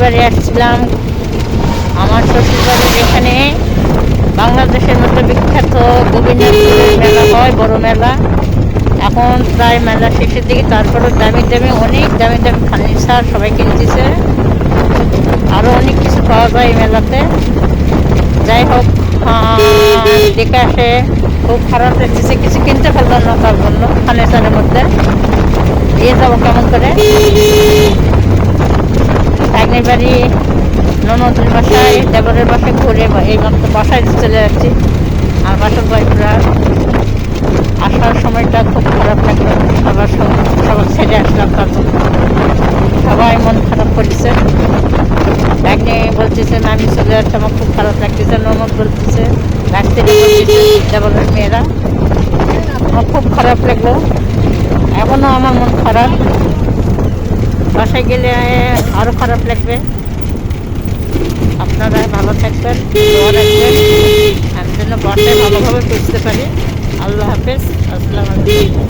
শ্বশুরবাড়ি আসছিলাম। আমার শ্বশুরবাড়ির এখানে বাংলাদেশের মধ্যে বিখ্যাত গোবিন্দপুরের মেলা হয়, বড় মেলা। এখন প্রায় মেলা শেষের দিকে, তারপরে দামি দামি অনেক দামি দামি ফার্নিচার সবাই কিনতেছে। আরও অনেক কিছু পাওয়া যায় এই মেলাতে। যাই হোক, দেখে আসে খুব খারাপ লাগতেছে, কিছু কিনতে পারলাম না তার জন্য। ফার্নিচারের মধ্যে দিয়ে যাবো কেমন করে। ভাগ্নের বাড়ি, ননদের বাসায়, দেবরের বাসায় ঘুরে এইমাত্র বাসায় চলে যাচ্ছি। আর বাসার বাইকরা আসার সময়টা খুব খারাপ লাগলো। সবার ছেড়ে আসলাম, তার জন্য সবাই মন খারাপ করেছে। ভাগ্নে বলতেছে আমি চলে যাচ্ছি, আমার খুব খারাপ লাগতেছে। ননদ বলতেছে, ভাগ্নে বলতেছে, দেবরের মেয়েরা। আমার খুব খারাপ লাগলো, এখনও আমার মন খারাপ। বাসায় গেলে আরও খারাপ লাগবে। আপনারা ভালো থাকবেন, দোয়া রাখবেন, আমি যেন বাসায় ভালোভাবে পৌঁছতে পারি। আল্লাহ হাফেজ, আসসালামু আলাইকুম।